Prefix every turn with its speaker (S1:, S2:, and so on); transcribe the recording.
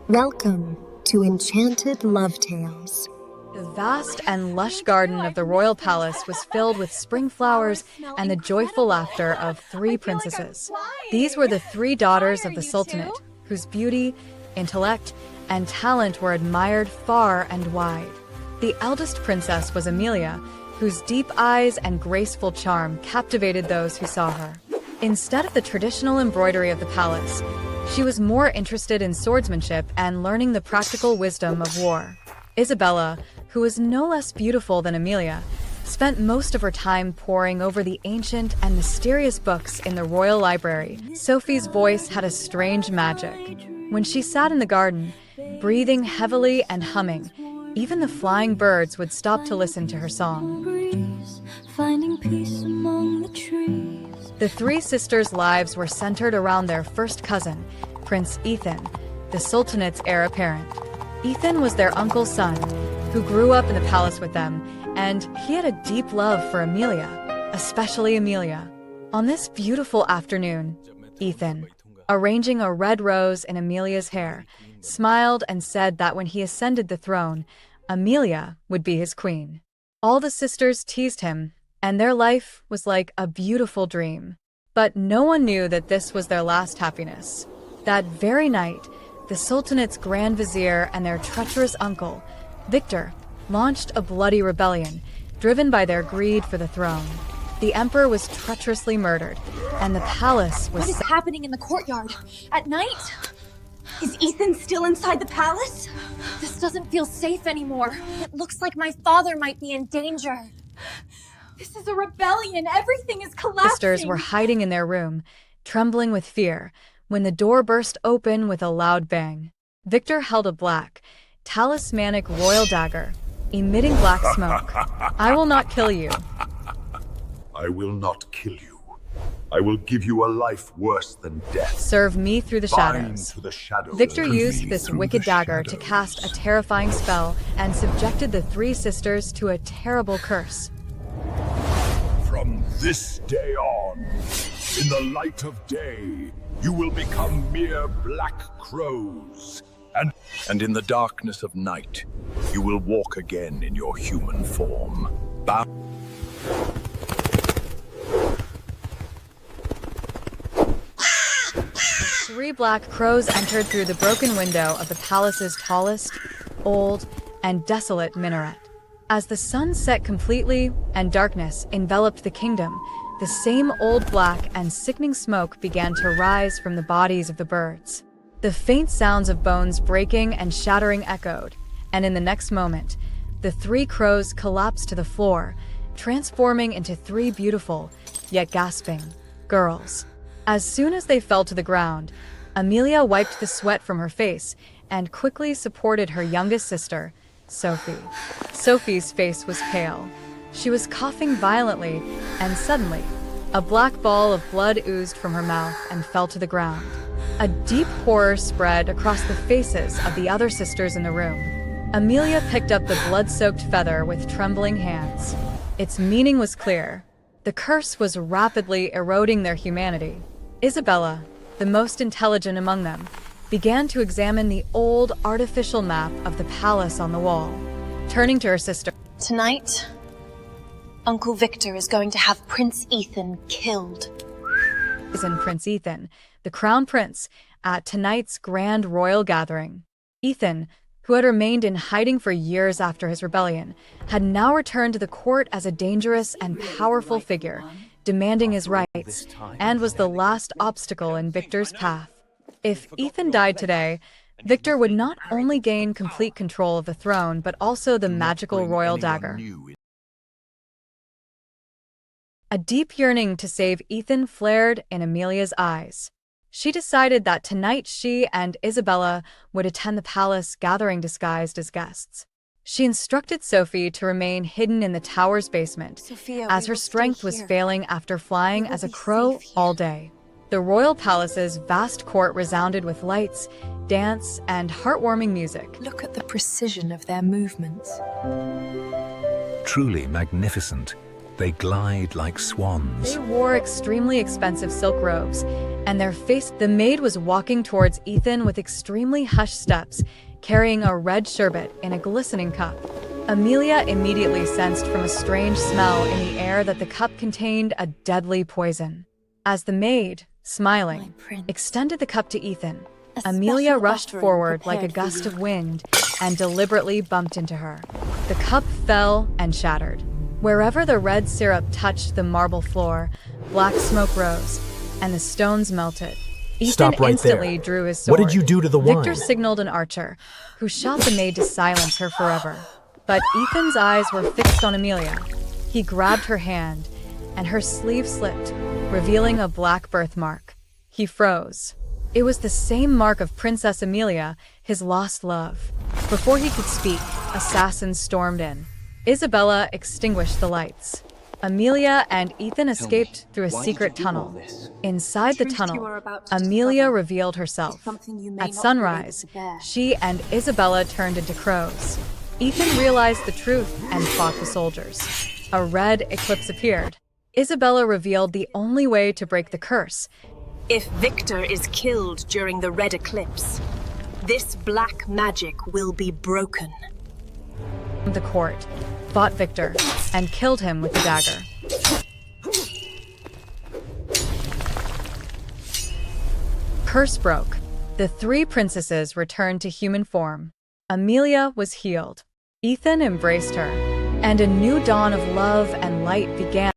S1: Welcome to Enchanted Love Tales.
S2: The vast and lush garden of the royal palace was filled with spring flowers and the joyful laughter of three princesses. These were the three daughters of the Sultanate, whose beauty, intellect, and talent were admired far and wide. The eldest princess was Amelia, whose deep eyes and graceful charm captivated those who saw her. Instead of the traditional embroidery of the palace, she was more interested in swordsmanship and learning the practical wisdom of war. Isabella, who was no less beautiful than Amelia, spent most of her time poring over the ancient and mysterious books in the royal library. Sophie's voice had a strange magic. When she sat in the garden, breathing heavily and humming, even the flying birds would stop to listen to her song.
S3: Finding peace among the trees.
S2: The three sisters' lives were centered around their first cousin, Prince Ethan, the Sultanate's heir apparent. Ethan was their uncle's son, who grew up in the palace with them, and he had a deep love for Amelia, especially Amelia. On this beautiful afternoon, Ethan, arranging a red rose in Amelia's hair, smiled and said that when he ascended the throne, Amelia would be his queen. All the sisters teased him, and their life was like a beautiful dream. But no one knew that this was their last happiness. That very night, the Sultanate's Grand Vizier and their treacherous uncle, Victor, launched a bloody rebellion, driven by their greed for the throne. The emperor was treacherously murdered, and the palace was...
S4: What is happening in the courtyard? At night? Is Ethan still inside the palace? This doesn't feel safe anymore. It looks like my father might be in danger. This is a rebellion. Everything is collapsing.
S2: Sisters were hiding in their room, trembling with fear, when the door burst open with a loud bang. Victor held a black, talismanic royal dagger, emitting black smoke. I will not kill you.
S5: I will not kill you. I will give you a life worse than death.
S2: Serve me through the shadows.
S5: To the shadows.
S2: Victor used this wicked dagger to cast a terrifying spell and subjected the three sisters to a terrible curse.
S5: From this day on, in the light of day, you will become mere black crows. And in the darkness of night, you will walk again in your human form.
S2: Three black crows entered through the broken window of the palace's tallest, old, and desolate minaret. As the sun set completely and darkness enveloped the kingdom, the same old black and sickening smoke began to rise from the bodies of the birds. The faint sounds of bones breaking and shattering echoed, and in the next moment, the three crows collapsed to the floor, transforming into three beautiful, yet gasping, girls. As soon as they fell to the ground, Amelia wiped the sweat from her face and quickly supported her youngest sister, Sophie. Sophie's face was pale. She was coughing violently, and suddenly, a black ball of blood oozed from her mouth and fell to the ground. A deep horror spread across the faces of the other sisters in the room. Amelia picked up the blood-soaked feather with trembling hands. Its meaning was clear. The curse was rapidly eroding their humanity. Isabella, the most intelligent among them, began to examine the old artificial map of the palace on the wall. Turning to her sister,
S4: Tonight, Uncle Victor is going to have Prince Ethan killed.
S2: and Prince Ethan, the crown prince, at tonight's grand royal gathering. Ethan, who had remained in hiding for years after his rebellion, had now returned to the court as a dangerous and powerful figure, demanding his rights, and was the last obstacle in Victor's path. If Ethan died today, Victor would not only gain complete control of the throne, but also the magical royal dagger. A deep yearning to save Ethan flared in Amelia's eyes. She decided that tonight she and Isabella would attend the palace gathering disguised as guests. She instructed Sophie to remain hidden in the tower's basement, as her strength was failing after flying as a crow all day. The royal palace's vast court resounded with lights, dance, and heartwarming music.
S3: Look at the precision of their movements.
S6: Truly magnificent.
S5: They glide like swans.
S2: They wore extremely expensive silk robes, and the maid was walking towards Ethan with extremely hushed steps, carrying a red sherbet in a glistening cup. Amelia immediately sensed from a strange smell in the air that the cup contained a deadly poison. As the maid, smiling, extended the cup to Ethan, Amelia rushed forward like a gust of wind and deliberately bumped into her. The cup fell and shattered. Wherever the red syrup touched the marble floor, black smoke rose, and the stones melted. Ethan
S6: Stop right
S2: instantly
S6: there.
S2: drew his sword.
S6: What did you do to the wine?
S2: Victor signaled an archer, who shot the maid to silence her forever. But Ethan's eyes were fixed on Amelia. He grabbed her hand, and her sleeve slipped, revealing a black birthmark. He froze. It was the same mark of Princess Amelia, his lost love. Before he could speak, assassins stormed in. Isabella extinguished the lights. Amelia and Ethan escaped through a secret tunnel. Inside the tunnel, Amelia revealed herself. At sunrise, she and Isabella turned into crows. Ethan realized the truth and fought the soldiers. A red eclipse appeared. Isabella revealed the only way to break the curse.
S7: If Victor is killed during the red eclipse, this black magic will be broken.
S2: The court fought Victor and killed him with a dagger. Curse broke. The three princesses returned to human form. Amelia was healed. Ethan embraced her, and a new dawn of love and light began.